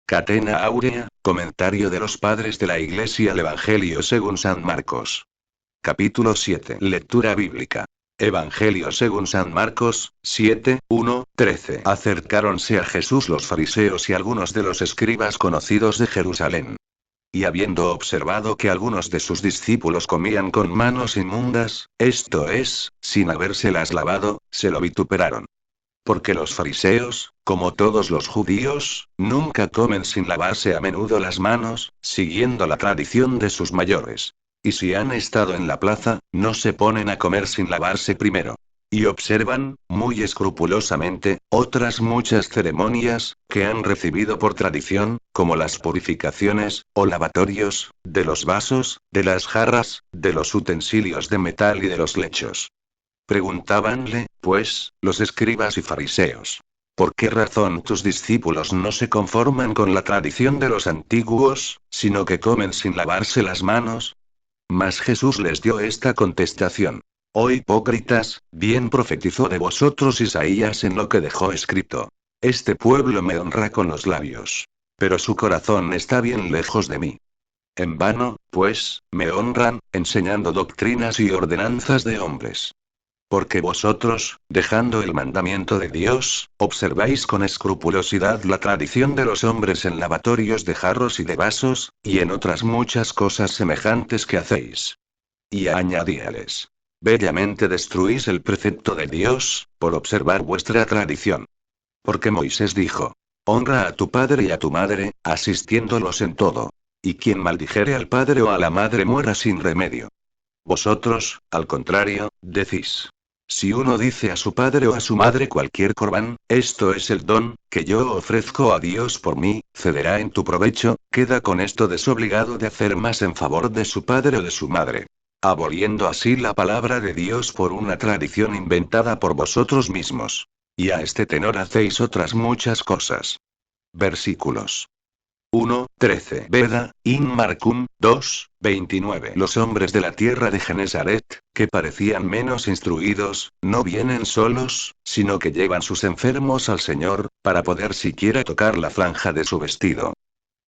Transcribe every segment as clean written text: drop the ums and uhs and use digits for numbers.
Catena Áurea, comentario de los padres de la Iglesia al Evangelio según San Marcos. Capítulo 7. Lectura bíblica. Evangelio según San Marcos, 7, 1, 13. Acercáronse a Jesús los fariseos y algunos de los escribas conocidos de Jerusalén. Y habiendo observado que algunos de sus discípulos comían con manos inmundas, esto es, sin habérselas lavado, se lo vituperaron. Porque los fariseos, como todos los judíos, nunca comen sin lavarse a menudo las manos, siguiendo la tradición de sus mayores. Y si han estado en la plaza, no se ponen a comer sin lavarse primero. Y observan, muy escrupulosamente, otras muchas ceremonias, que han recibido por tradición, como las purificaciones, o lavatorios, de los vasos, de las jarras, de los utensilios de metal y de los lechos. Preguntábanle, pues, los escribas y fariseos: ¿por qué razón tus discípulos no se conforman con la tradición de los antiguos, sino que comen sin lavarse las manos? Mas Jesús les dio esta contestación: Oh hipócritas, bien profetizó de vosotros Isaías en lo que dejó escrito: Este pueblo me honra con los labios, pero su corazón está bien lejos de mí. En vano, pues, me honran, enseñando doctrinas y ordenanzas de hombres. Porque vosotros, dejando el mandamiento de Dios, observáis con escrupulosidad la tradición de los hombres en lavatorios de jarros y de vasos, y en otras muchas cosas semejantes que hacéis. Y añadíales: Bellamente destruís el precepto de Dios, por observar vuestra tradición. Porque Moisés dijo: Honra a tu padre y a tu madre, asistiéndolos en todo. Y quien maldijere al padre o a la madre muera sin remedio. Vosotros, al contrario, decís: si uno dice a su padre o a su madre cualquier corbán, esto es el don, que yo ofrezco a Dios por mí, cederá en tu provecho, queda con esto desobligado de hacer más en favor de su padre o de su madre. Aboliendo así la palabra de Dios por una tradición inventada por vosotros mismos. Y a este tenor hacéis otras muchas cosas. Versículos 1, 13. Veda, in Marcum, 2, 29. Los hombres de la tierra de Genesaret, que parecían menos instruidos, no vienen solos, sino que llevan sus enfermos al Señor, para poder siquiera tocar la franja de su vestido.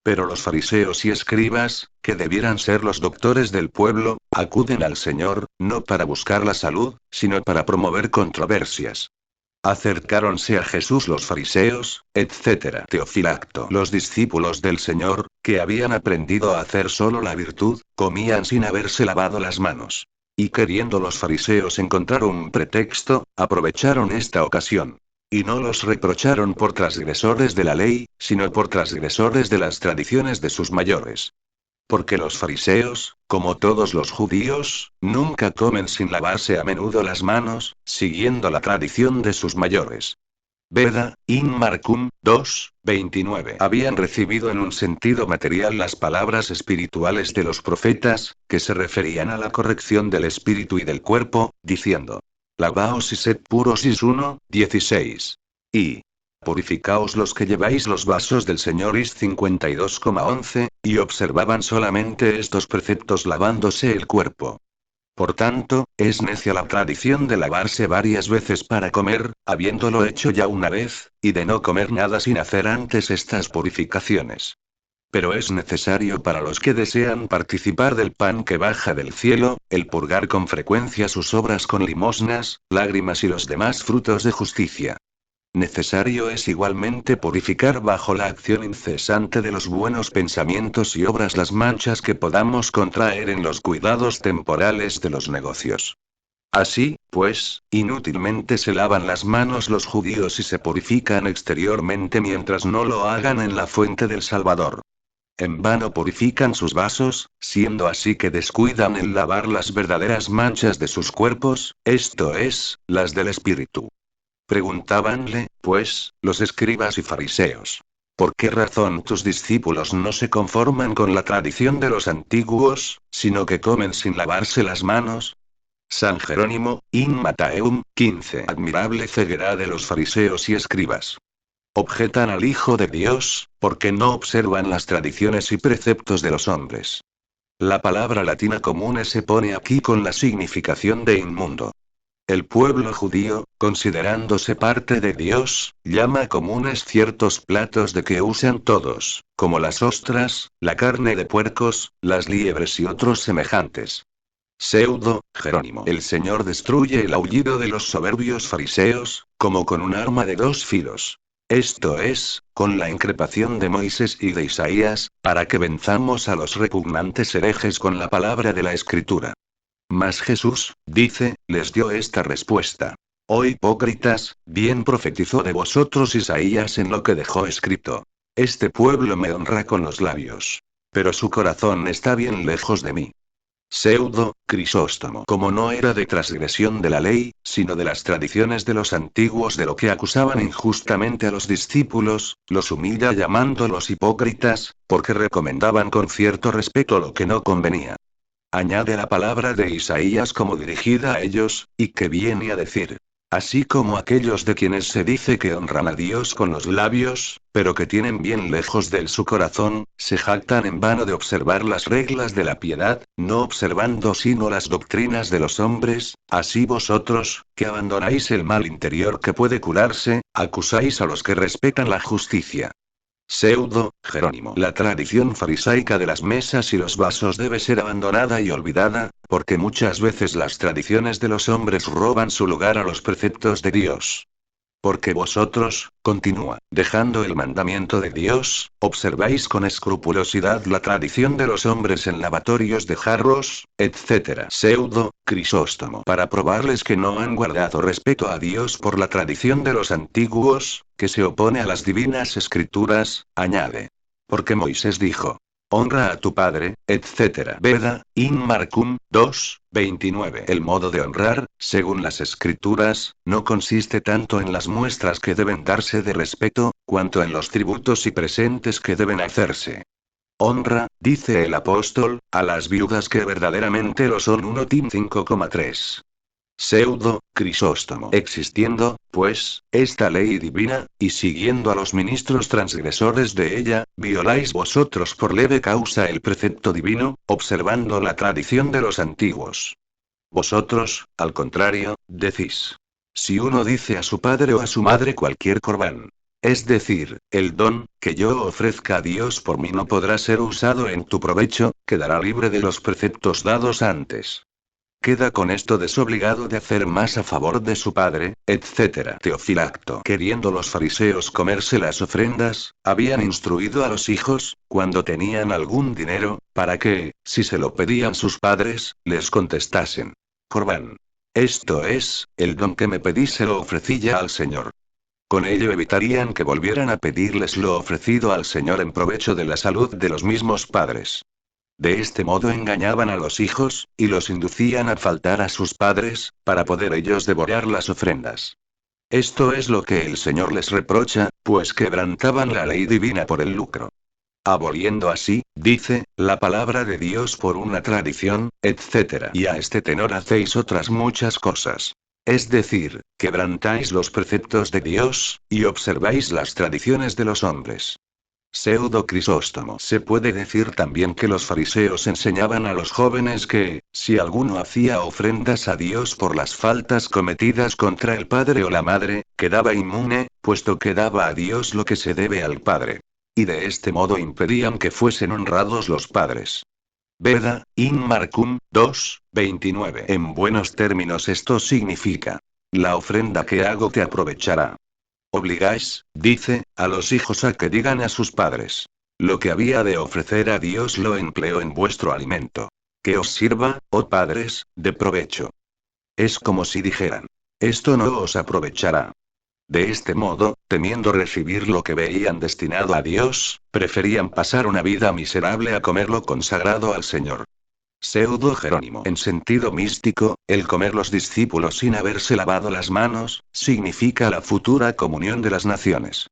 Pero los fariseos y escribas, que debieran ser los doctores del pueblo, acuden al Señor, no para buscar la salud, sino para promover controversias. Acercáronse a Jesús los fariseos, etc. Teofilacto. Los discípulos del Señor, que habían aprendido a hacer solo la virtud, comían sin haberse lavado las manos. Y queriendo los fariseos encontrar un pretexto, aprovecharon esta ocasión. Y no los reprocharon por transgresores de la ley, sino por transgresores de las tradiciones de sus mayores. Porque los fariseos, como todos los judíos, nunca comen sin lavarse a menudo las manos, siguiendo la tradición de sus mayores. Veda, in Marcum, 2, 29. Habían recibido en un sentido material las palabras espirituales de los profetas, que se referían a la corrección del espíritu y del cuerpo, diciendo: Lavaos y sed puros. Is 1, 16. Y purificaos los que lleváis los vasos del Señor. Is 52,11, y observaban solamente estos preceptos lavándose el cuerpo. Por tanto, es necia la tradición de lavarse varias veces para comer, habiéndolo hecho ya una vez, y de no comer nada sin hacer antes estas purificaciones. Pero es necesario para los que desean participar del pan que baja del cielo, el purgar con frecuencia sus obras con limosnas, lágrimas y los demás frutos de justicia. Necesario es igualmente purificar bajo la acción incesante de los buenos pensamientos y obras las manchas que podamos contraer en los cuidados temporales de los negocios. Así, pues, inútilmente se lavan las manos los judíos y se purifican exteriormente mientras no lo hagan en la fuente del Salvador. En vano purifican sus vasos, siendo así que descuidan en lavar las verdaderas manchas de sus cuerpos, esto es, las del espíritu. Preguntábanle, pues, los escribas y fariseos: ¿por qué razón tus discípulos no se conforman con la tradición de los antiguos, sino que comen sin lavarse las manos? San Jerónimo, in Mattheum, 15. Admirable ceguera de los fariseos y escribas. Objetan al Hijo de Dios, porque no observan las tradiciones y preceptos de los hombres. La palabra latina común se pone aquí con la significación de inmundo. El pueblo judío, considerándose parte de Dios, llama comunes ciertos platos de que usan todos, como las ostras, la carne de puercos, las liebres y otros semejantes. Pseudo, Jerónimo. El Señor destruye el aullido de los soberbios fariseos, como con un arma de dos filos. Esto es, con la increpación de Moisés y de Isaías, para que venzamos a los repugnantes herejes con la palabra de la Escritura. Mas Jesús, dice, les dio esta respuesta. Oh hipócritas, bien profetizó de vosotros Isaías en lo que dejó escrito. Este pueblo me honra con los labios. Pero su corazón está bien lejos de mí. Pseudo, Crisóstomo. Como no era de transgresión de la ley, sino de las tradiciones de los antiguos de lo que acusaban injustamente a los discípulos, los humilla llamándolos hipócritas, porque recomendaban con cierto respeto lo que no convenía. Añade la palabra de Isaías como dirigida a ellos, y que viene a decir. Así como aquellos de quienes se dice que honran a Dios con los labios, pero que tienen bien lejos de él su corazón, se jactan en vano de observar las reglas de la piedad, no observando sino las doctrinas de los hombres, así vosotros, que abandonáis el mal interior que puede curarse, acusáis a los que respetan la justicia. Pseudo, Jerónimo. La tradición farisaica de las mesas y los vasos debe ser abandonada y olvidada, porque muchas veces las tradiciones de los hombres roban su lugar a los preceptos de Dios. Porque vosotros, continúa, dejando el mandamiento de Dios, observáis con escrupulosidad la tradición de los hombres en lavatorios de jarros, etc. Pseudo, Crisóstomo. Para probarles que no han guardado respeto a Dios por la tradición de los antiguos, que se opone a las divinas escrituras, añade. Porque Moisés dijo. Honra a tu padre, etc. Veda, in Marcum, 2, 29. El modo de honrar, según las escrituras, no consiste tanto en las muestras que deben darse de respeto, cuanto en los tributos y presentes que deben hacerse. Honra, dice el apóstol, a las viudas que verdaderamente lo son. 1 Tim 5,3. Pseudo, Crisóstomo. Existiendo, pues, esta ley divina, y siguiendo a los ministros transgresores de ella, violáis vosotros por leve causa el precepto divino, observando la tradición de los antiguos. Vosotros, al contrario, decís. Si uno dice a su padre o a su madre cualquier corbán, es decir, el don, que yo ofrezca a Dios por mí no podrá ser usado en tu provecho, quedará libre de los preceptos dados antes. Queda con esto desobligado de hacer más a favor de su padre, etc. Teofilacto. Queriendo los fariseos comerse las ofrendas, habían instruido a los hijos, cuando tenían algún dinero, para que, si se lo pedían sus padres, les contestasen. Corbán. Esto es, el don que me pedís se lo ofrecí ya al Señor. Con ello evitarían que volvieran a pedirles lo ofrecido al Señor en provecho de la salud de los mismos padres. De este modo engañaban a los hijos, y los inducían a faltar a sus padres, para poder ellos devorar las ofrendas. Esto es lo que el Señor les reprocha, pues quebrantaban la ley divina por el lucro. Aboliendo así, dice, la palabra de Dios por una tradición, etc. Y a este tenor hacéis otras muchas cosas. Es decir, quebrantáis los preceptos de Dios, y observáis las tradiciones de los hombres. Pseudo Crisóstomo. Se puede decir también que los fariseos enseñaban a los jóvenes que, si alguno hacía ofrendas a Dios por las faltas cometidas contra el padre o la madre, quedaba inmune, puesto que daba a Dios lo que se debe al padre. Y de este modo impedían que fuesen honrados los padres. Veda, in Marcum, 2, 29. En buenos términos esto significa. La ofrenda que hago te aprovechará. Obligáis, dice, a los hijos a que digan a sus padres. Lo que había de ofrecer a Dios lo empleo en vuestro alimento. Que os sirva, oh padres, de provecho. Es como si dijeran. Esto no os aprovechará. De este modo, temiendo recibir lo que veían destinado a Dios, preferían pasar una vida miserable a comer lo consagrado al Señor. Pseudo Jerónimo. En sentido místico, el comer los discípulos sin haberse lavado las manos, significa la futura comunión de las naciones.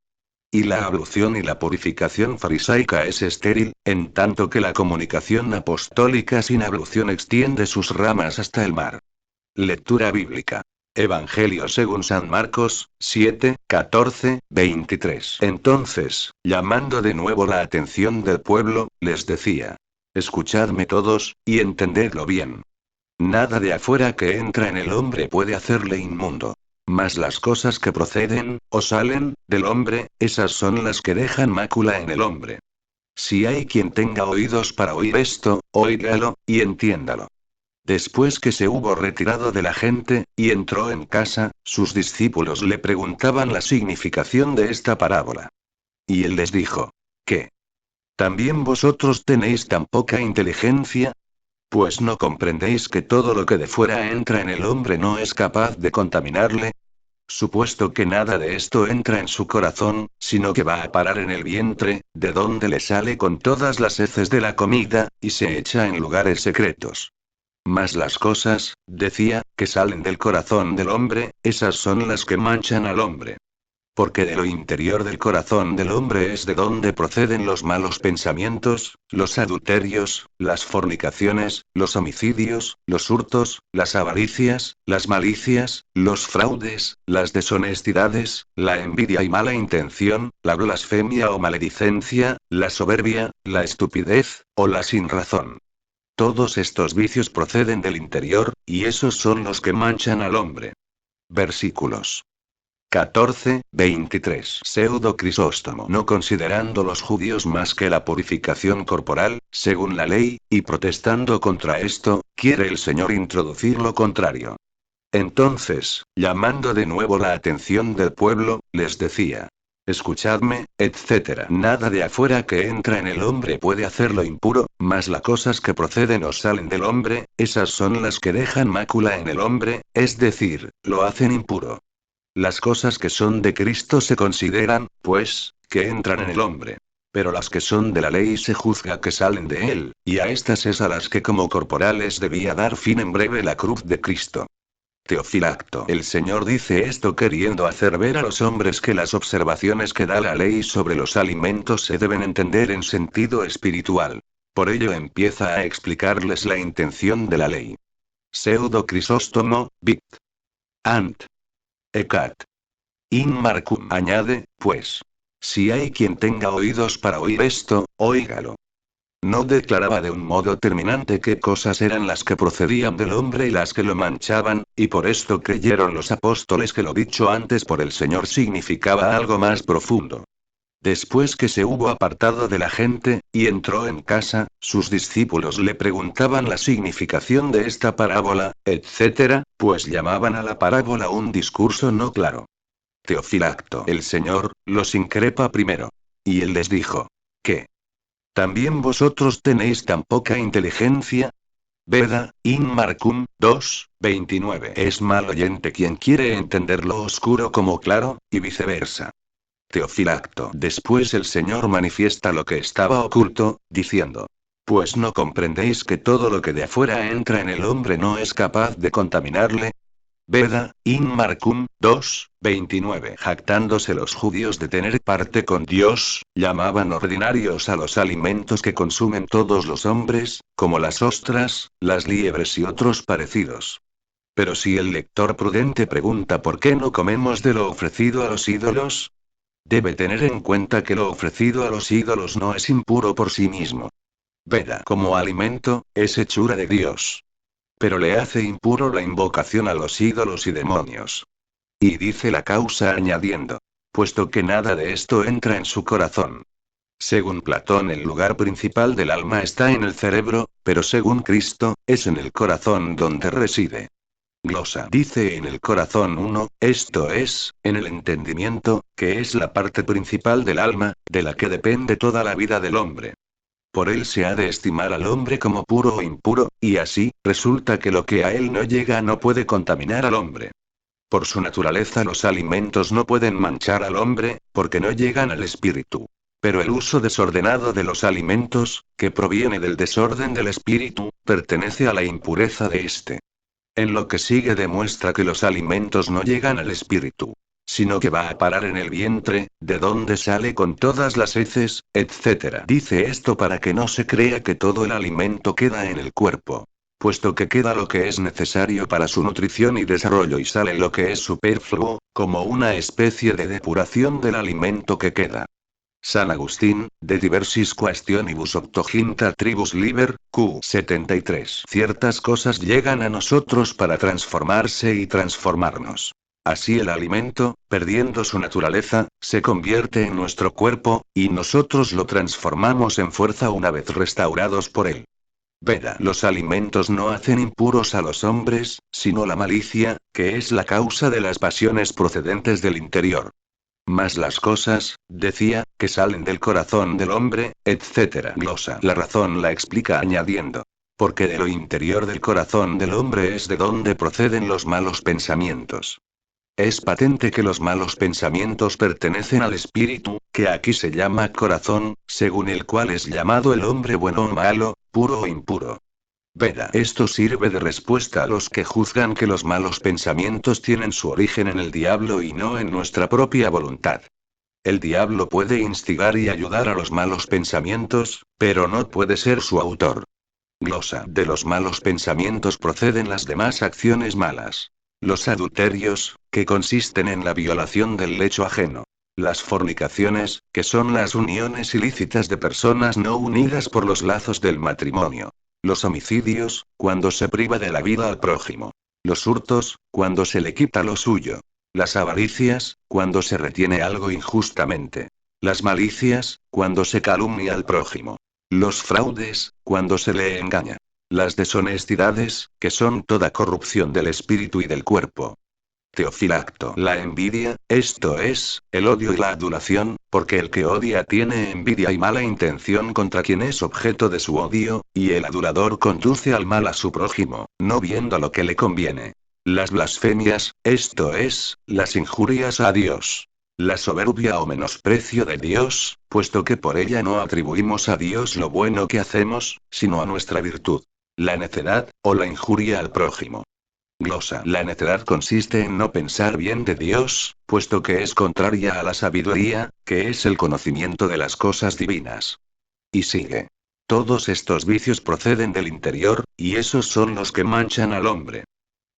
Y la ablución y la purificación farisaica es estéril, en tanto que la comunicación apostólica sin ablución extiende sus ramas hasta el mar. Lectura bíblica. Evangelio según San Marcos, 7, 14, 23. Entonces, llamando de nuevo la atención del pueblo, les decía. Escuchadme todos, y entendedlo bien. Nada de afuera que entra en el hombre puede hacerle inmundo. Mas las cosas que proceden, o salen, del hombre, esas son las que dejan mácula en el hombre. Si hay quien tenga oídos para oír esto, óigalo, y entiéndalo. Después que se hubo retirado de la gente, y entró en casa, sus discípulos le preguntaban la significación de esta parábola. Y él les dijo: ¿Qué? ¿También vosotros tenéis tan poca inteligencia? Pues no comprendéis que todo lo que de fuera entra en el hombre no es capaz de contaminarle. Supuesto que nada de esto entra en su corazón, sino que va a parar en el vientre, de donde le sale con todas las heces de la comida, y se echa en lugares secretos. Mas las cosas, decía, que salen del corazón del hombre, esas son las que manchan al hombre. Porque de lo interior del corazón del hombre es de donde proceden los malos pensamientos, los adulterios, las fornicaciones, los homicidios, los hurtos, las avaricias, las malicias, los fraudes, las deshonestidades, la envidia y mala intención, la blasfemia o maledicencia, la soberbia, la estupidez, o la sinrazón. Todos estos vicios proceden del interior, y esos son los que manchan al hombre. Versículos 14, 23. Pseudo Crisóstomo. No considerando los judíos más que la purificación corporal, según la ley, y protestando contra esto, quiere el Señor introducir lo contrario. Entonces, llamando de nuevo la atención del pueblo, les decía: Escuchadme, etc. Nada de afuera que entra en el hombre puede hacerlo impuro, mas las cosas que proceden o salen del hombre, esas son las que dejan mácula en el hombre, es decir, lo hacen impuro. Las cosas que son de Cristo se consideran, pues, que entran en el hombre. Pero las que son de la ley se juzga que salen de él, y a estas es a las que como corporales debía dar fin en breve la cruz de Cristo. Teofilacto. El Señor dice esto queriendo hacer ver a los hombres que las observaciones que da la ley sobre los alimentos se deben entender en sentido espiritual. Por ello empieza a explicarles la intención de la ley. Pseudo Crisóstomo, Vict. Ant. Ecat. In Marcum. Añade, pues. Si hay quien tenga oídos para oír esto, óigalo. No declaraba de un modo terminante qué cosas eran las que procedían del hombre y las que lo manchaban, y por esto creyeron los apóstoles que lo dicho antes por el Señor significaba algo más profundo. Después que se hubo apartado de la gente, y entró en casa, sus discípulos le preguntaban la significación de esta parábola, etc., pues llamaban a la parábola un discurso no claro. Teofilacto. El Señor los increpa primero. Y él les dijo: ¿Qué? ¿También vosotros tenéis tan poca inteligencia? Veda, in Marcum, 2, 29. Es mal oyente quien quiere entender lo oscuro como claro, y viceversa. Teofilacto. Después el Señor manifiesta lo que estaba oculto, diciendo: Pues no comprendéis que todo lo que de afuera entra en el hombre no es capaz de contaminarle. Veda, in Marcum, 2, 29. Jactándose los judíos de tener parte con Dios, llamaban ordinarios a los alimentos que consumen todos los hombres, como las ostras, las liebres y otros parecidos. Pero si el lector prudente pregunta por qué no comemos de lo ofrecido a los ídolos, debe tener en cuenta que lo ofrecido a los ídolos no es impuro por sí mismo. Veda como alimento, es hechura de Dios. Pero le hace impuro la invocación a los ídolos y demonios. Y dice la causa añadiendo: puesto que nada de esto entra en su corazón. Según Platón, el lugar principal del alma está en el cerebro, pero según Cristo, es en el corazón donde reside. Glosa dice en el corazón uno, esto es, en el entendimiento, que es la parte principal del alma, de la que depende toda la vida del hombre. Por él se ha de estimar al hombre como puro o impuro, y así, resulta que lo que a él no llega no puede contaminar al hombre. Por su naturaleza los alimentos no pueden manchar al hombre, porque no llegan al espíritu. Pero el uso desordenado de los alimentos, que proviene del desorden del espíritu, pertenece a la impureza de éste. En lo que sigue demuestra que los alimentos no llegan al espíritu, sino que va a parar en el vientre, de donde sale con todas las heces, etc. Dice esto para que no se crea que todo el alimento queda en el cuerpo, puesto que queda lo que es necesario para su nutrición y desarrollo y sale lo que es superfluo, como una especie de depuración del alimento que queda. San Agustín, de diversis questionibus octoginta tribus liber, q. 73. Ciertas cosas llegan a nosotros para transformarse y transformarnos. Así el alimento, perdiendo su naturaleza, se convierte en nuestro cuerpo, y nosotros lo transformamos en fuerza una vez restaurados por él. Veda. Los alimentos no hacen impuros a los hombres, sino la malicia, que es la causa de las pasiones procedentes del interior. Mas las cosas, decía, que salen del corazón del hombre, etc. Glosa. La razón la explica añadiendo. Porque de lo interior del corazón del hombre es de donde proceden los malos pensamientos. Es patente que los malos pensamientos pertenecen al espíritu, que aquí se llama corazón, según el cual es llamado el hombre bueno o malo, puro o impuro. Veda. Esto sirve de respuesta a los que juzgan que los malos pensamientos tienen su origen en el diablo y no en nuestra propia voluntad. El diablo puede instigar y ayudar a los malos pensamientos, pero no puede ser su autor. Glosa. De los malos pensamientos proceden las demás acciones malas. Los adulterios, que consisten en la violación del lecho ajeno. Las fornicaciones, que son las uniones ilícitas de personas no unidas por los lazos del matrimonio. Los homicidios, cuando se priva de la vida al prójimo. Los hurtos, cuando se le quita lo suyo. Las avaricias, cuando se retiene algo injustamente. Las malicias, cuando se calumnia al prójimo. Los fraudes, cuando se le engaña. Las deshonestidades, que son toda corrupción del espíritu y del cuerpo. Teofilacto. La envidia, esto es, el odio y la adulación, porque el que odia tiene envidia y mala intención contra quien es objeto de su odio, y el adulador conduce al mal a su prójimo, no viendo lo que le conviene. Las blasfemias, esto es, las injurias a Dios. La soberbia o menosprecio de Dios, puesto que por ella no atribuimos a Dios lo bueno que hacemos, sino a nuestra virtud. La necedad, o la injuria al prójimo. Glosa. La necedad consiste en no pensar bien de Dios, puesto que es contraria a la sabiduría, que es el conocimiento de las cosas divinas. Y sigue. Todos estos vicios proceden del interior, y esos son los que manchan al hombre.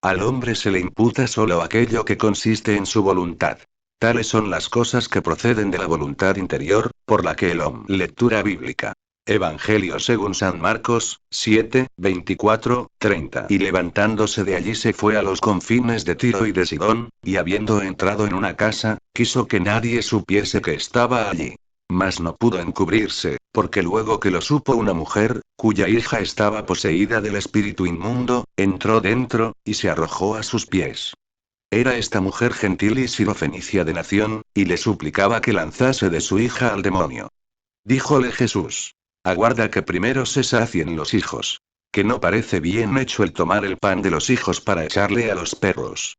Al hombre se le imputa solo aquello que consiste en su voluntad. Tales son las cosas que proceden de la voluntad interior, por la que el hombre. Lectura bíblica. Evangelio según San Marcos, 7, 24, 30. Y levantándose de allí se fue a los confines de Tiro y de Sidón, y habiendo entrado en una casa, quiso que nadie supiese que estaba allí. Mas no pudo encubrirse, porque luego que lo supo una mujer, cuya hija estaba poseída del espíritu inmundo, entró dentro, y se arrojó a sus pies. Era esta mujer gentil y sirofenicia de nación, y le suplicaba que lanzase de su hija al demonio. Díjole Jesús. Aguarda que primero se sacien los hijos. Que no parece bien hecho el tomar el pan de los hijos para echarle a los perros.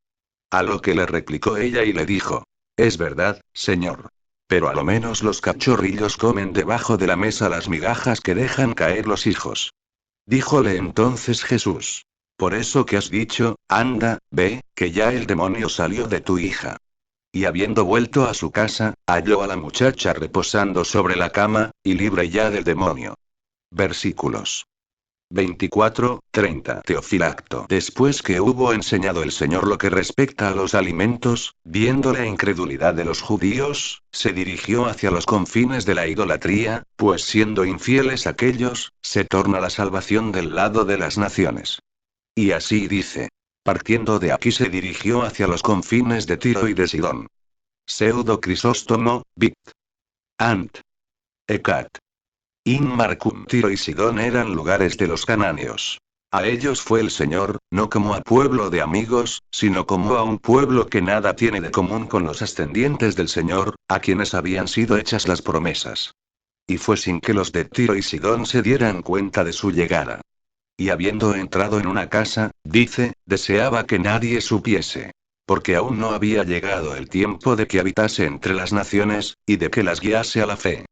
A lo que le replicó ella y le dijo. Es verdad, Señor. Pero a lo menos los cachorrillos comen debajo de la mesa las migajas que dejan caer los hijos. Díjole entonces Jesús. Por eso que has dicho, anda, ve, que ya el demonio salió de tu hija. Y habiendo vuelto a su casa, halló a la muchacha reposando sobre la cama, y libre ya del demonio. Versículos 24, 30. Teofilacto. Después que hubo enseñado el Señor lo que respecta a los alimentos, viendo la incredulidad de los judíos, se dirigió hacia los confines de la idolatría, pues siendo infieles aquellos, se torna la salvación del lado de las naciones. Y así dice. Partiendo de aquí se dirigió hacia los confines de Tiro y de Sidón. Pseudo Crisóstomo, Vict. Ant. Ecat. In Marcum. Tiro y Sidón eran lugares de los cananeos. A ellos fue el Señor, no como a pueblo de amigos, sino como a un pueblo que nada tiene de común con los ascendientes del Señor, a quienes habían sido hechas las promesas. Y fue sin que los de Tiro y Sidón se dieran cuenta de su llegada. Y habiendo entrado en una casa, dice, deseaba que nadie supiese. Porque aún no había llegado el tiempo de que habitase entre las naciones, y de que las guiase a la fe.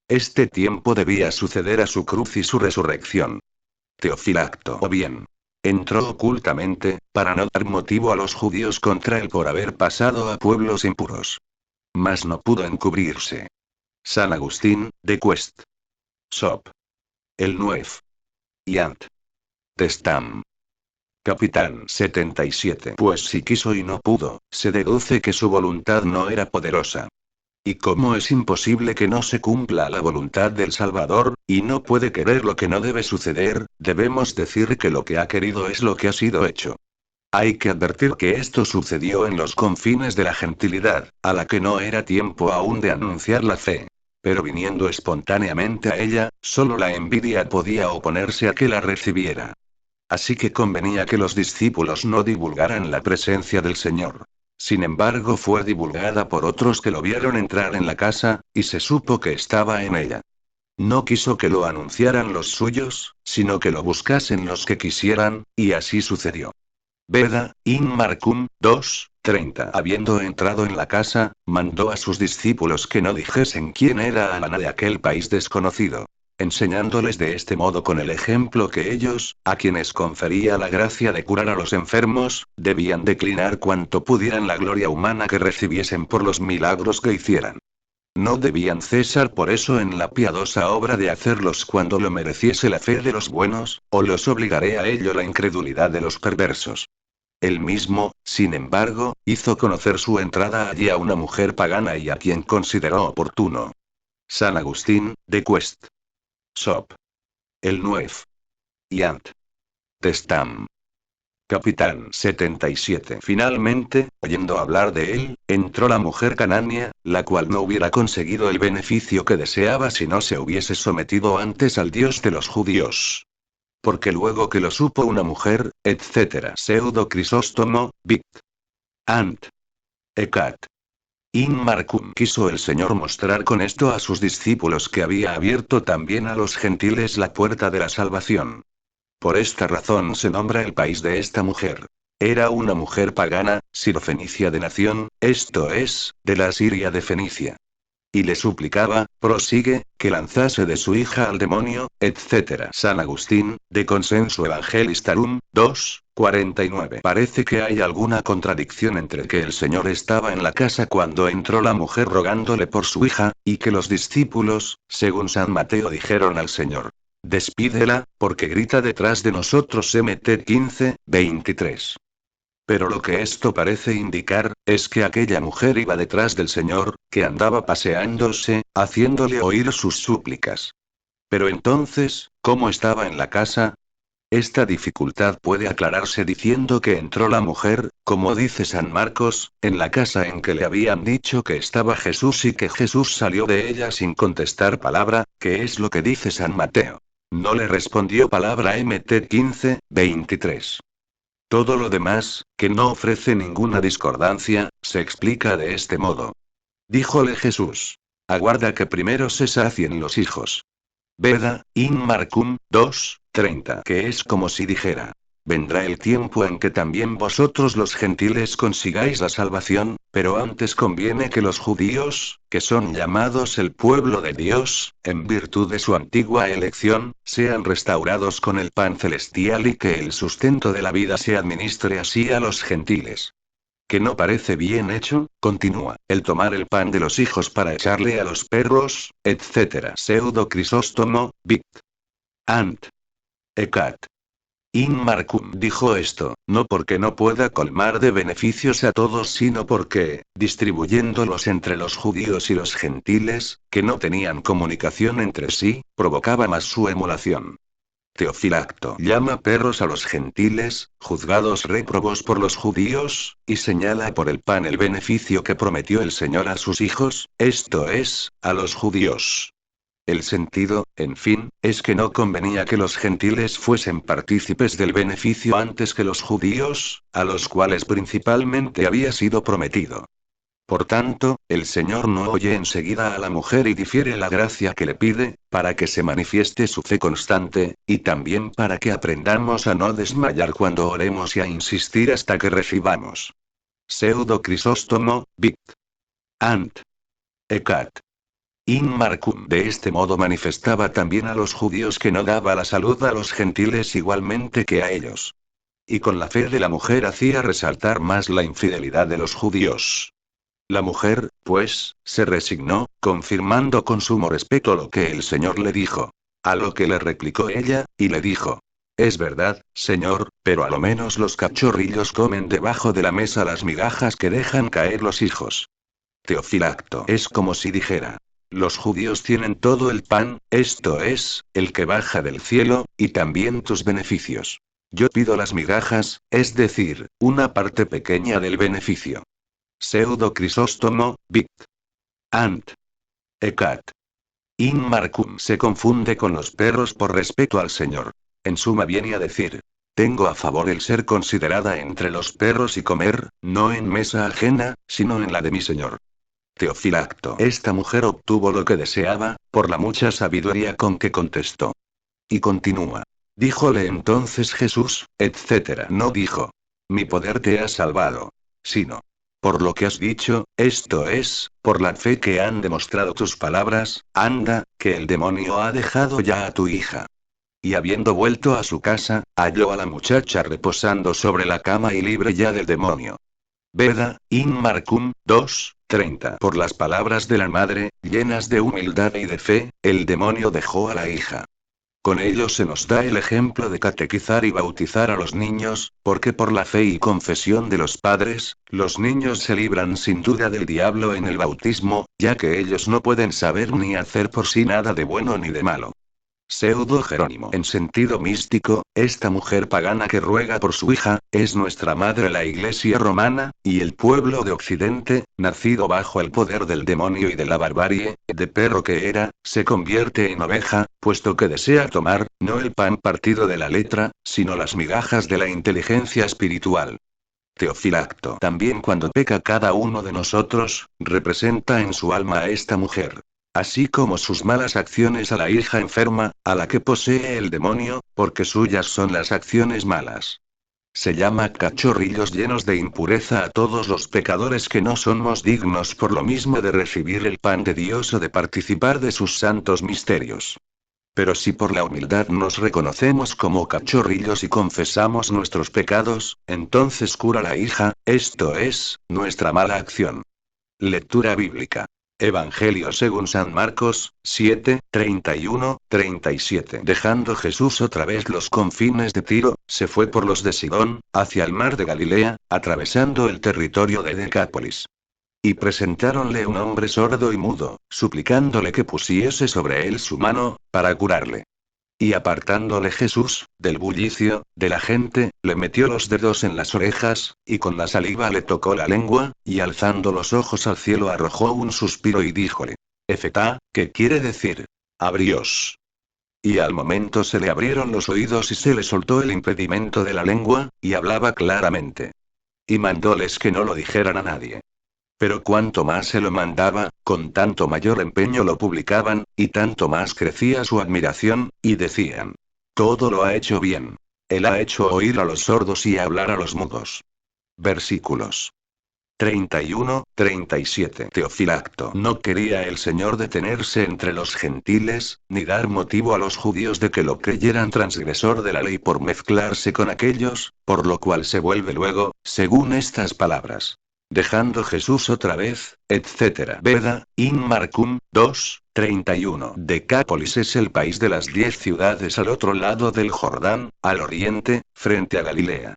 Este tiempo debía suceder a su cruz y su resurrección. Teofilacto. O bien. Entró ocultamente, para no dar motivo a los judíos contra él por haber pasado a pueblos impuros. Mas no pudo encubrirse. San Agustín, de Quest. Sop. El Nuef. Y Ant. Testam. Capitán 77. Pues si quiso y no pudo, se deduce que su voluntad no era poderosa. ¿Y cómo es imposible que no se cumpla la voluntad del Salvador, y no puede querer lo que no debe suceder? Debemos decir que lo que ha querido es lo que ha sido hecho. Hay que advertir que esto sucedió en los confines de la gentilidad, a la que no era tiempo aún de anunciar la fe. Pero viniendo espontáneamente a ella, solo la envidia podía oponerse a que la recibiera. Así que convenía que los discípulos no divulgaran la presencia del Señor. Sin embargo, fue divulgada por otros que lo vieron entrar en la casa, y se supo que estaba en ella. No quiso que lo anunciaran los suyos, sino que lo buscasen los que quisieran, y así sucedió. Beda, in Marcum, 2:30. Habiendo entrado en la casa, mandó a sus discípulos que no dijesen quién era Ana de aquel país desconocido. Enseñándoles de este modo con el ejemplo que ellos, a quienes confería la gracia de curar a los enfermos, debían declinar cuanto pudieran la gloria humana que recibiesen por los milagros que hicieran. No debían cesar por eso en la piadosa obra de hacerlos cuando lo mereciese la fe de los buenos, o los obligaré a ello la incredulidad de los perversos. Él mismo, sin embargo, hizo conocer su entrada allí a una mujer pagana y a quien consideró oportuno. San Agustín, de Quest. Sop. El Nuef. Y Ant. Testam. Capitán 77. Finalmente, oyendo hablar de él, entró la mujer canánea, la cual no hubiera conseguido el beneficio que deseaba si no se hubiese sometido antes al Dios de los judíos. Porque luego que lo supo una mujer, etc. Pseudo Crisóstomo, Vict. Ant. Ecat. In Marcum. Quiso el Señor mostrar con esto a sus discípulos que había abierto también a los gentiles la puerta de la salvación. Por esta razón se nombra el país de esta mujer. Era una mujer pagana, sirofenicia de nación, esto es, de la Siria de Fenicia. Y le suplicaba, prosigue, que lanzase de su hija al demonio, etc. San Agustín, de Consenso Evangelistarum, 2:49. Parece que hay alguna contradicción entre que el Señor estaba en la casa cuando entró la mujer rogándole por su hija, y que los discípulos, según San Mateo, dijeron al Señor: despídela, porque grita detrás de nosotros. Mt 15:23. Pero lo que esto parece indicar, es que aquella mujer iba detrás del Señor, que andaba paseándose, haciéndole oír sus súplicas. Pero entonces, ¿cómo estaba en la casa? Esta dificultad puede aclararse diciendo que entró la mujer, como dice San Marcos, en la casa en que le habían dicho que estaba Jesús y que Jesús salió de ella sin contestar palabra, que es lo que dice San Mateo. No le respondió palabra. Mt 15:23. Todo lo demás, que no ofrece ninguna discordancia, se explica de este modo. Díjole Jesús: aguarda que primero se sacien los hijos. Beda, in Marcum, 2:30. Que es como si dijera: vendrá el tiempo en que también vosotros los gentiles consigáis la salvación, pero antes conviene que los judíos, que son llamados el pueblo de Dios, en virtud de su antigua elección, sean restaurados con el pan celestial y que el sustento de la vida se administre así a los gentiles. ¿Que no parece bien hecho? Continúa, el tomar el pan de los hijos para echarle a los perros, etc. Pseudo Crisóstomo, Vict. Ant. Ecat. In Marcum dijo esto, no porque no pueda colmar de beneficios a todos, sino porque, distribuyéndolos entre los judíos y los gentiles, que no tenían comunicación entre sí, provocaba más su emulación. Teofilacto llama perros a los gentiles, juzgados réprobos por los judíos, y señala por el pan el beneficio que prometió el Señor a sus hijos, esto es, a los judíos. El sentido, en fin, es que no convenía que los gentiles fuesen partícipes del beneficio antes que los judíos, a los cuales principalmente había sido prometido. Por tanto, el Señor no oye enseguida a la mujer y difiere la gracia que le pide, para que se manifieste su fe constante, y también para que aprendamos a no desmayar cuando oremos y a insistir hasta que recibamos. Pseudo Crisóstomo, Vict. Ant. Ecat. In Marcum. De este modo manifestaba también a los judíos que no daba la salud a los gentiles igualmente que a ellos. Y con la fe de la mujer hacía resaltar más la infidelidad de los judíos. La mujer, pues, se resignó, confirmando con sumo respeto lo que el Señor le dijo. A lo que le replicó ella, y le dijo: es verdad, Señor, pero a lo menos los cachorrillos comen debajo de la mesa las migajas que dejan caer los hijos. Teofilacto. Es como si dijera. Los judíos tienen todo el pan, esto es, el que baja del cielo, y también tus beneficios. Yo pido las migajas, es decir, una parte pequeña del beneficio. Pseudo Crisóstomo, Vict. Ant. Ecat. In Marcum se confunde con los perros por respeto al Señor. En suma viene a decir. Tengo a favor el ser considerada entre los perros y comer, no en mesa ajena, sino en la de mi Señor. Teofilacto. Esta mujer obtuvo lo que deseaba, por la mucha sabiduría con que contestó. Y continúa. Díjole entonces Jesús, etc. No dijo. Mi poder te ha salvado. Sino. Por lo que has dicho, esto es, por la fe que han demostrado tus palabras, anda, que el demonio ha dejado ya a tu hija. Y habiendo vuelto a su casa, halló a la muchacha reposando sobre la cama y libre ya del demonio. Veda, in Marcum, 2:30. Por las palabras de la madre, llenas de humildad y de fe, el demonio dejó a la hija. Con ello se nos da el ejemplo de catequizar y bautizar a los niños, porque por la fe y confesión de los padres, los niños se libran sin duda del diablo en el bautismo, ya que ellos no pueden saber ni hacer por sí nada de bueno ni de malo. Pseudo Jerónimo. En sentido místico, esta mujer pagana que ruega por su hija, es nuestra madre la Iglesia romana, y el pueblo de Occidente, nacido bajo el poder del demonio y de la barbarie, de perro que era, se convierte en oveja, puesto que desea tomar, no el pan partido de la letra, sino las migajas de la inteligencia espiritual. Teofilacto. También cuando peca cada uno de nosotros, representa en su alma a esta mujer. Así como sus malas acciones a la hija enferma, a la que posee el demonio, porque suyas son las acciones malas. Se llama cachorrillos llenos de impureza a todos los pecadores que no somos dignos por lo mismo de recibir el pan de Dios o de participar de sus santos misterios. Pero si por la humildad nos reconocemos como cachorrillos y confesamos nuestros pecados, entonces cura la hija, esto es, nuestra mala acción. Lectura bíblica. Evangelio según San Marcos, 7:31-37. Dejando Jesús otra vez los confines de Tiro, se fue por los de Sidón, hacia el mar de Galilea, atravesando el territorio de Decápolis. Y presentáronle un hombre sordo y mudo, suplicándole que pusiese sobre él su mano, para curarle. Y apartándole Jesús, del bullicio, de la gente, le metió los dedos en las orejas, y con la saliva le tocó la lengua, y alzando los ojos al cielo arrojó un suspiro y díjole. Efetá, que quiere decir. Abríos. Y al momento se le abrieron los oídos y se le soltó el impedimento de la lengua, y hablaba claramente. Y mandóles que no lo dijeran a nadie. Pero cuanto más se lo mandaba, con tanto mayor empeño lo publicaban, y tanto más crecía su admiración, y decían. Todo lo ha hecho bien. Él ha hecho oír a los sordos y hablar a los mudos. Versículos 31-37. Teofilacto. No quería el Señor detenerse entre los gentiles, ni dar motivo a los judíos de que lo creyeran transgresor de la ley por mezclarse con aquellos, por lo cual se vuelve luego, según estas palabras. Dejando Jesús otra vez, etc. Veda, in Marcum, 2:31. Decápolis es el país de las 10 ciudades al otro lado del Jordán, al oriente, frente a Galilea.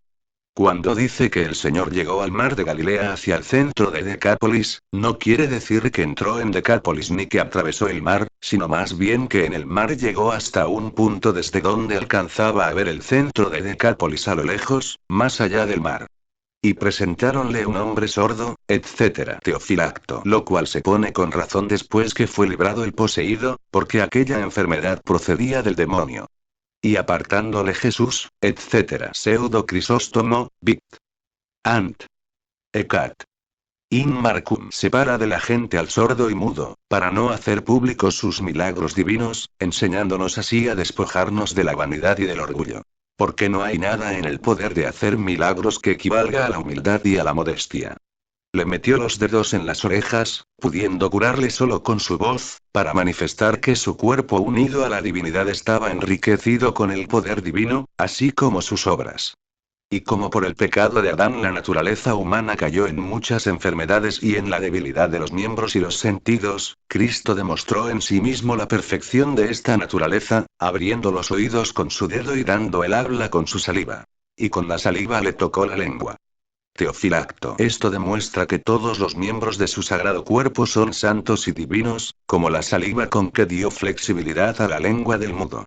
Cuando dice que el Señor llegó al mar de Galilea hacia el centro de Decápolis, no quiere decir que entró en Decápolis ni que atravesó el mar, sino más bien que en el mar llegó hasta un punto desde donde alcanzaba a ver el centro de Decápolis a lo lejos, más allá del mar. Y presentáronle un hombre sordo, etc. Teofilacto. Lo cual se pone con razón después que fue librado el poseído, porque aquella enfermedad procedía del demonio. Y apartándole Jesús, etc. Pseudo Crisóstomo, Vict. Ant. Ecat. In Marcum separa de la gente al sordo y mudo, para no hacer públicos sus milagros divinos, enseñándonos así a despojarnos de la vanidad y del orgullo. Porque no hay nada en el poder de hacer milagros que equivalga a la humildad y a la modestia. Le metió los dedos en las orejas, pudiendo curarle solo con su voz, para manifestar que su cuerpo unido a la divinidad estaba enriquecido con el poder divino, así como sus obras. Y como por el pecado de Adán la naturaleza humana cayó en muchas enfermedades y en la debilidad de los miembros y los sentidos, Cristo demostró en sí mismo la perfección de esta naturaleza, abriendo los oídos con su dedo y dando el habla con su saliva. Y con la saliva le tocó la lengua. Teofilacto. Esto demuestra que todos los miembros de su sagrado cuerpo son santos y divinos, como la saliva con que dio flexibilidad a la lengua del mudo.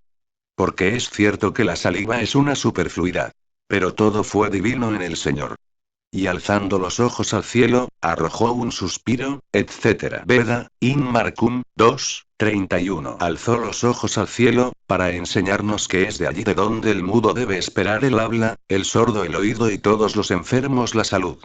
Porque es cierto que la saliva es una superfluidad. Pero todo fue divino en el Señor. Y alzando los ojos al cielo, arrojó un suspiro, etc. Veda, in Marcum, 2:31. Alzó los ojos al cielo, para enseñarnos que es de allí de donde el mudo debe esperar el habla, el sordo el oído y todos los enfermos la salud.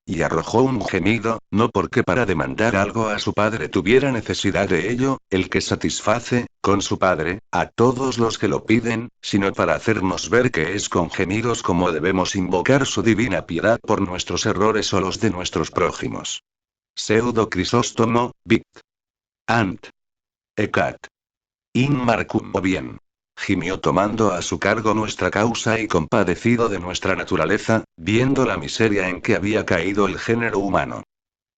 Y arrojó un gemido, no porque para demandar algo a su padre tuviera necesidad de ello, el que satisface, con su padre, a todos los que lo piden, sino para hacernos ver que es con gemidos como debemos invocar su divina piedad por nuestros errores o los de nuestros prójimos. Pseudo Crisóstomo, Vic. Ant. Ecat. In Marcum. O bien. Gimió tomando a su cargo nuestra causa y compadecido de nuestra naturaleza, viendo la miseria en que había caído el género humano.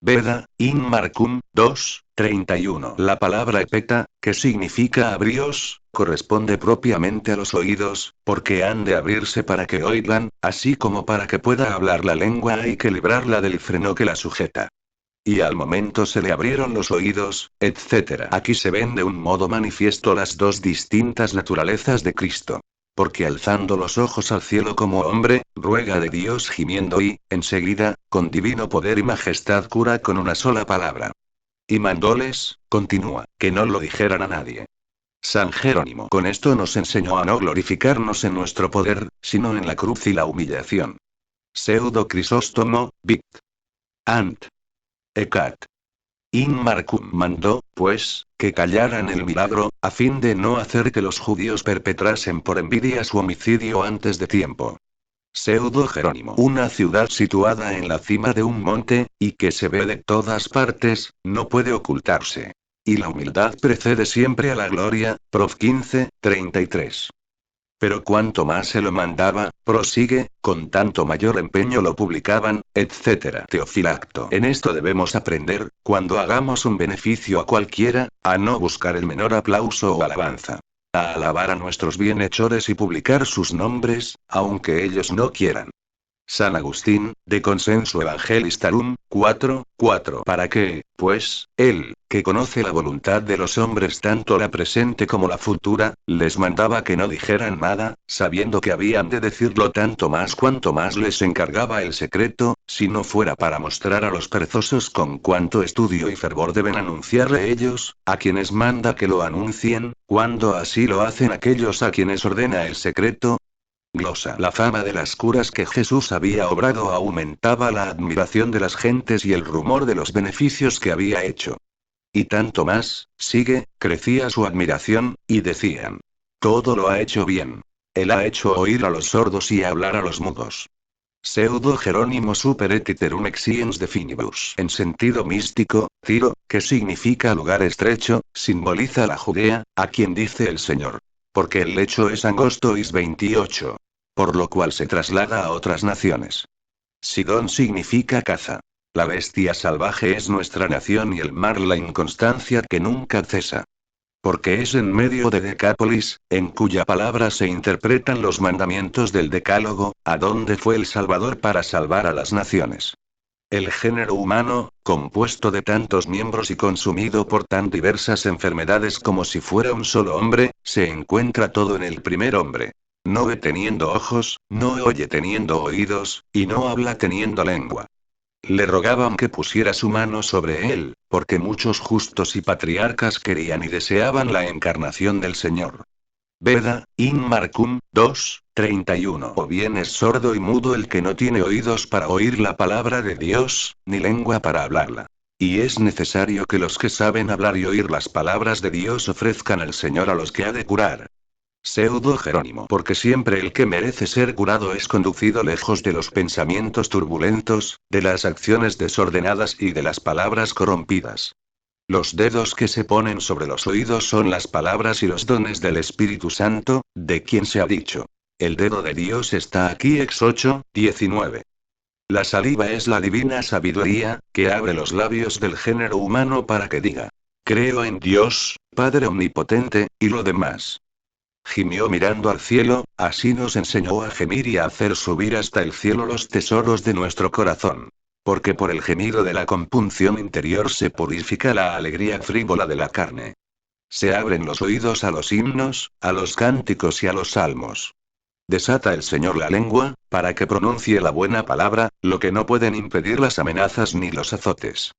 Veda, in Marcum, 2:31. La palabra epeta, que significa abríos, corresponde propiamente a los oídos, porque han de abrirse para que oigan, así como para que pueda hablar la lengua hay que librarla del freno que la sujeta. Y al momento se le abrieron los oídos, etc. Aquí se ven de un modo manifiesto las dos distintas naturalezas de Cristo. Porque alzando los ojos al cielo como hombre, ruega de Dios gimiendo y, enseguida, con divino poder y majestad cura con una sola palabra. Y mandóles, continúa, que no lo dijeran a nadie. San Jerónimo con esto nos enseñó a no glorificarnos en nuestro poder, sino en la cruz y la humillación. Pseudo Crisóstomo, Vic. Ant. Ecat. In Marcum mandó, pues, que callaran el milagro, a fin de no hacer que los judíos perpetrasen por envidia su homicidio antes de tiempo. Pseudo Jerónimo. Una ciudad situada en la cima de un monte, y que se ve de todas partes, no puede ocultarse. Y la humildad precede siempre a la gloria, Prof. 15:33. Pero cuanto más se lo mandaba, prosigue, con tanto mayor empeño lo publicaban, etc. Teofilacto. En esto debemos aprender, cuando hagamos un beneficio a cualquiera, a no buscar el menor aplauso o alabanza. A alabar a nuestros bienhechores y publicar sus nombres, aunque ellos no quieran. San Agustín, de Consenso Evangelistarum, 4:4. Para que, pues, él, que conoce la voluntad de los hombres tanto la presente como la futura, les mandaba que no dijeran nada, sabiendo que habían de decirlo tanto más cuanto más les encargaba el secreto, si no fuera para mostrar a los perezosos con cuánto estudio y fervor deben anunciarle ellos, a quienes manda que lo anuncien, cuando así lo hacen aquellos a quienes ordena el secreto. Glosa. La fama de las curas que Jesús había obrado aumentaba la admiración de las gentes y el rumor de los beneficios que había hecho. Y tanto más, sigue, crecía su admiración, y decían: todo lo ha hecho bien. Él ha hecho oír a los sordos y hablar a los mudos. Pseudo Jerónimo super etiterum exiens definibus. En sentido místico, Tiro, que significa lugar estrecho, simboliza la Judea, a quien dice el Señor. Porque el lecho es angosto is 28. Por lo cual se traslada a otras naciones. Sidón significa caza. La bestia salvaje es nuestra nación y el mar la inconstancia que nunca cesa. Porque es en medio de Decápolis, en cuya palabra se interpretan los mandamientos del Decálogo, a donde fue el Salvador para salvar a las naciones. El género humano, compuesto de tantos miembros y consumido por tan diversas enfermedades como si fuera un solo hombre, se encuentra todo en el primer hombre. No ve teniendo ojos, no oye teniendo oídos, y no habla teniendo lengua. Le rogaban que pusiera su mano sobre él, porque muchos justos y patriarcas querían y deseaban la encarnación del Señor. Veda, in Marcum, 2:31. O bien es sordo y mudo el que no tiene oídos para oír la palabra de Dios, ni lengua para hablarla. Y es necesario que los que saben hablar y oír las palabras de Dios ofrezcan al Señor a los que ha de curar. Pseudo Jerónimo. Porque siempre el que merece ser curado es conducido lejos de los pensamientos turbulentos, de las acciones desordenadas y de las palabras corrompidas. Los dedos que se ponen sobre los oídos son las palabras y los dones del Espíritu Santo, de quien se ha dicho: el dedo de Dios está aquí. Ex 8:19. La saliva es la divina sabiduría, que abre los labios del género humano para que diga: creo en Dios, Padre omnipotente, y lo demás. Gimió mirando al cielo, así nos enseñó a gemir y a hacer subir hasta el cielo los tesoros de nuestro corazón. Porque por el gemido de la compunción interior se purifica la alegría frívola de la carne. Se abren los oídos a los himnos, a los cánticos y a los salmos. Desata el Señor la lengua, para que pronuncie la buena palabra, lo que no pueden impedir las amenazas ni los azotes.